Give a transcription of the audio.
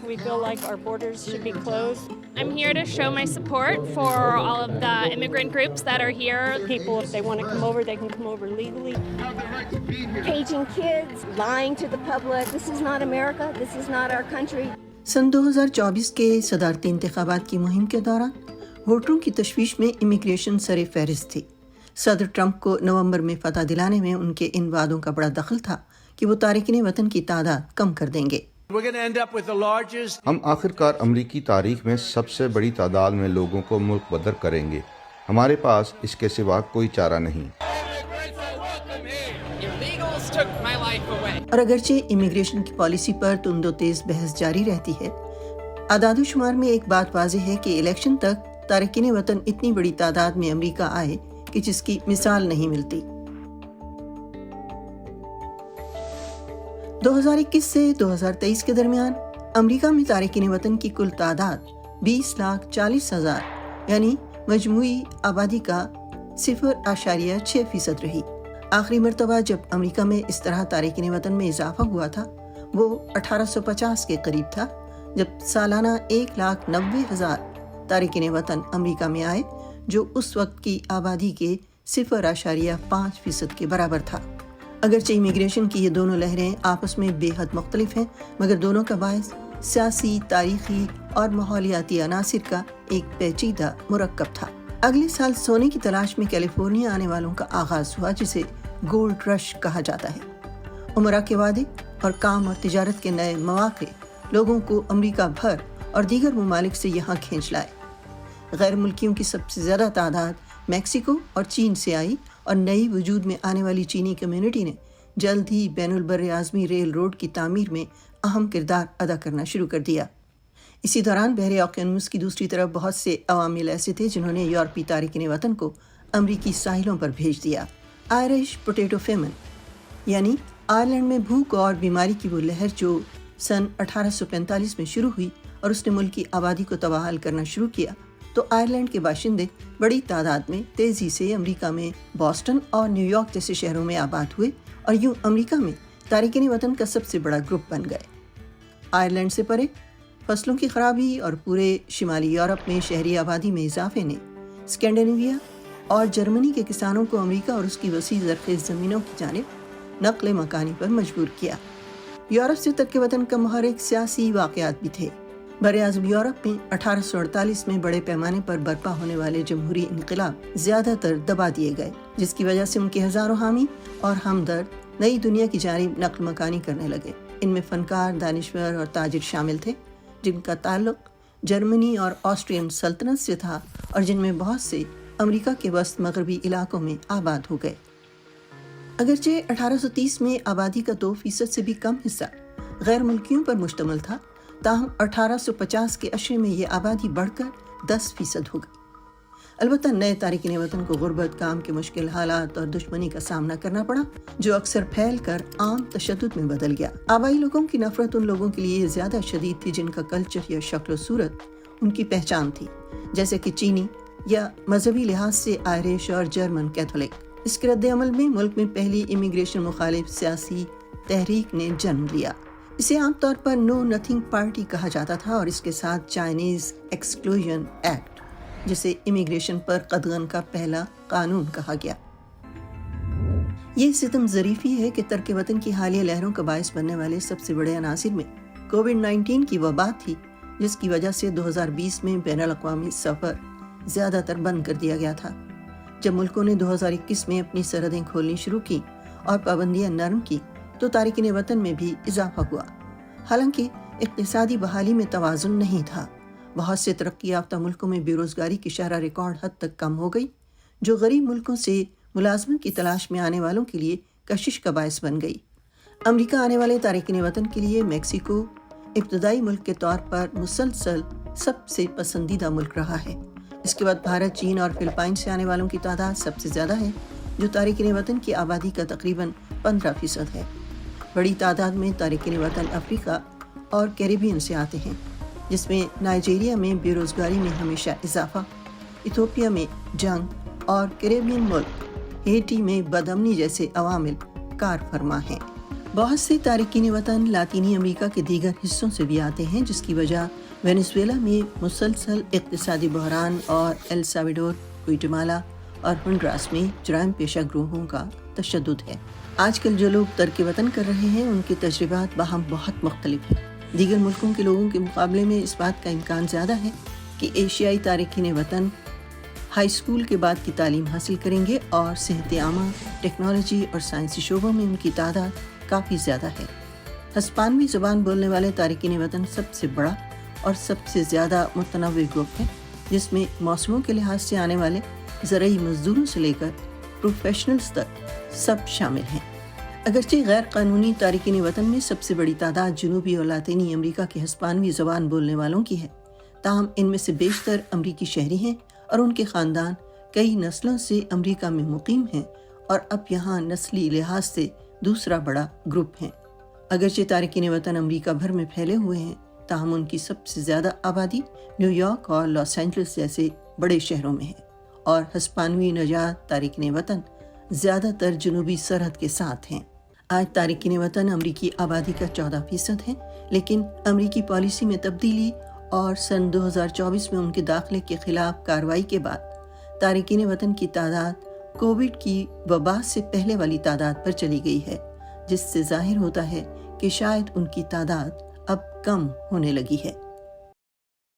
We feel like our borders should be closed. I'm here to show my support for all of the immigrant groups that are here. People, if they want to come over, they can come over legally. Caging kids, lying to the public. This is not America. This is not our country. सन 2024 के सदारती इंतखाबात की मुहिम के दौरान वोटरों की तशवीश में immigration सरे फहरिस्त थी। सदर ट्रंप को नवंबर में फतह दिलाने में उनके इन वादों का बड़ा दखल था कि वो तारिकीन वतन की तादाद कम कर देंगे। हम आखिरकार अमरीकी तारीख में सबसे बड़ी तादाद में लोगों को मुल्क बदर करेंगे। हमारे पास इसके सिवा कोई चारा नहीं। और अगरचे इमिग्रेशन की पॉलिसी पर तुंदो तेज बहस जारी रहती है, आदादोशुमार में एक बात वाज़ेह है कि इलेक्शन तक तारिकीन वतन इतनी बड़ी तादाद में अमरीका आए कि जिसकी मिसाल नहीं मिलती। 2021 से 2023 के दरमियान अमरीका में तारिकीन वतन की कुल तादाद 20,40,000 यानी मजमूई आबादी का 0.6% रही। आखिरी मरतबा जब अमरीका में इस तरह तारिकीन वतन में इजाफा हुआ था वो 1850 के करीब था, जब सालाना 1,90,000 तारिकीन वतन अमरीका में आए, जो उस वक्त की आबादी के 0.5% के बराबर था। अगरचे इमिग्रेशन की ये दोनों लहरें आपस में बेहद मुख्तलिफ हैं, मगर दोनों का बायस सियासी, तारीखी और माहौलियाती अनासिर का एक पेचीदा मुरक्कब था। अगले साल सोने की तलाश में कैलिफोर्निया आने वालों का आगाज हुआ, जिसे गोल्ड रश कहा जाता है। उमरा के वादे और काम और तिजारत के नए मौके लोगों को अमरीका भर और दीगर ममालिक से यहाँ खींच लाए। गैर मुल्कियों की सबसे ज़्यादा तादाद मैक्सिको और चीन से आई और नई वजूद में आने वाली चीनी कम्युनिटी ने जल्द ही बैनुल बर्र आज़मी रेल रोड की तामीर में अहम किरदार अदा करना शुरू कर दिया। इसी दौरान बहरे ओकियानूस की दूसरी तरफ बहुत से अवामिल ऐसे थे जिन्होंने यूरोपी तारिकीन वतन को अमरीकी साहिलों पर भेज दिया। आयरिश पोटैटो फेमन यानी आयरलैंड में भूख और बीमारी की वो लहर जो सन 1845 में शुरू हुई और उसने मुल्क की आबादी को तबाहल करना शुरू किया, तो आयरलैंड के बाशिंदे बड़ी तादाद में तेज़ी से अमरीका में बॉस्टन और न्यूयॉर्क जैसे शहरों में आबाद हुए और यूं अमरीका में तारिकीन वतन का सबसे बड़ा ग्रुप बन गए। आयरलैंड से परे फसलों की खराबी और पूरे शिमाली यूरोप में शहरी आबादी में इजाफे ने स्कैंडिनेविया और जर्मनी के किसानों को अमरीका और उसकी वसी ज़रख़ेज़ ज़मीनों की जानिब नक़्ल मकानी पर मजबूर किया। यूरोप से तर्क वतन का मुहर्रिक सियासी वाक़यात भी थे। बरआज़म यूरोप में 1848 में बड़े पैमाने पर बर्पा होने वाले जमहूरी इनक़िलाब ज़्यादातर दबा दिए गए, जिसकी वजह से उनके हज़ारों हामी और हमदर्द नई दुनिया की जानिब नक़्ल मकानी करने लगे। इनमें फ़नकार, दानिश्वर और ताजिर शामिल थे, जिनका ताल्लुक़ जर्मनी और ऑस्ट्रियन सल्तनत से था और जिनमें बहुत से अमरीका के वस्त मगरबी इलाकों में आबाद हो गए। अगरचे 1830 में आबादी का 2% से भी कम हिस्सा गैर मुल्कियों पर मुश्तमिल था, ताहम 1850 के अशरे में ये आबादी बढ़कर 10% हो गई। अलबत्ता नए तारिकीन वतन को गुर्बत, काम के मुश्किल हालात और दुश्मनी का सामना करना पड़ा, जो अक्सर फैल कर आम तशद्दुद में बदल गया। आबाई लोगों की नफरत उन लोगों के लिए ज़्यादा शदीद थी जिनका कल्चर या शक्ल सूरत उनकी पहचान थी, जैसे कि चीनी या मजहबी लिहाज से आयरिश और जर्मन कैथोलिक। इसके रद्द अमल में मुल्क में पहली इमिग्रेशन मुखालिफ सियासी तहरीक ने जन्म लिया। इसे आमतौर पर नो नथिंग पार्टी कहा जाता था और इसके साथ चाइनीज एक्सक्लूजन एक्ट, जिसे इमिग्रेशन पर कदगन का पहला कानून कहा गया। ये सितम ज़रीफ़ी है कि तर्क वतन की हालिया लहरों का बायस बनने वाले सबसे बड़े अनासिर में कोविड-19 की वबा थी, जिसकी वजह से 2020 में बैनुल-अक़वामी सफ़र ज़्यादातर बंद कर दिया गया था। जब मुल्कों ने 2021 में अपनी सरहदें खोलनी शुरू की और पाबंदियां नरम की, तो तारिकीन वतन में भी इजाफा हुआ। हालांकि इक़्तिसादी बहाली में तवाज़ुन नहीं था। बहुत से तरक्की याफ्ता मुल्कों में बेरोज़गारी की शरह रिकॉर्ड हद तक कम हो गई, जो गरीब मुल्कों से मुलाजमत की तलाश में आने वालों के लिए कशिश का बायस बन गई। अमरीका आने वाले तारिकीन वतन के लिए मैक्सिको इब्तदाई मुल्क के तौर पर मुसलसल सबसे पसंदीदा मुल्क रहा है। इसके बाद भारत, चीन और फिलिपाइन से आने वालों की तादाद सबसे ज़्यादा है, जो तारिकीन वतन की आबादी का तकरीबन 15% है। बड़ी तादाद में तारिकीन वतन अफ्रीका और कैरिबियन से आते हैं, जिसमें नाइजीरिया में बेरोज़गारी में हमेशा इजाफा, इथियोपिया में जंग और कैरिबियन मुल्क हेटी में बदअमनी जैसे अवामिल कार फरमा हैं। بہت سے تارکین وطن لاطینی امریکہ کے دیگر حصوں سے بھی آتے ہیں، جس کی وجہ وینزویلا میں مسلسل اقتصادی بحران اور ایل سالواڈور، گواٹیمالا اور ہنڈراس میں جرائم پیشہ گروہوں کا تشدد ہے۔ آج کل جو لوگ ترک وطن کر رہے ہیں ان کے تجربات باہم بہت مختلف ہیں۔ دیگر ملکوں کے لوگوں کے مقابلے میں اس بات کا امکان زیادہ ہے کہ ایشیائی تارکین وطن ہائی اسکول کے بعد کی تعلیم حاصل کریں گے اور صحت عامہ، ٹیکنالوجی اور سائنسی شعبوں میں ان کی تعداد کافی زیادہ ہے۔ ہسپانوی زبان بولنے والے تارکین وطن سب سے بڑا اور سب سے زیادہ متنوع گروپ ہے، جس میں موسموں کے لحاظ سے آنے والے زرعی مزدوروں سے لے کر پروفیشنلز تک سب شامل ہیں۔ اگرچہ غیر قانونی تارکین وطن میں سب سے بڑی تعداد جنوبی اور لاطینی امریکہ کے ہسپانوی زبان بولنے والوں کی ہے، تاہم ان میں سے بیشتر امریکی شہری ہیں اور ان کے خاندان کئی نسلوں سے امریکہ میں مقیم ہیں اور اب یہاں نسلی لحاظ سے دوسرا بڑا گروپ ہیں۔ اگرچہ تارکین وطن امریکہ بھر میں پھیلے ہوئے ہیں، تاہم ان کی سب سے زیادہ آبادی نیو یارک اور لاس اینجلس جیسے بڑے شہروں میں ہے، اور ہسپانوی نژاد تارکین وطن زیادہ تر جنوبی سرحد کے ساتھ ہیں۔ آج تارکین وطن امریکی آبادی کا 14% ہے، لیکن امریکی پالیسی میں تبدیلی اور سن 2024 میں ان کے داخلے کے خلاف کارروائی کے بعد تارکین وطن کی تعداد کووڈ کی وبا سے پہلے والی تعداد پر چلی گئی ہے، جس سے ظاہر ہوتا ہے کہ شاید ان کی تعداد اب کم ہونے لگی ہے۔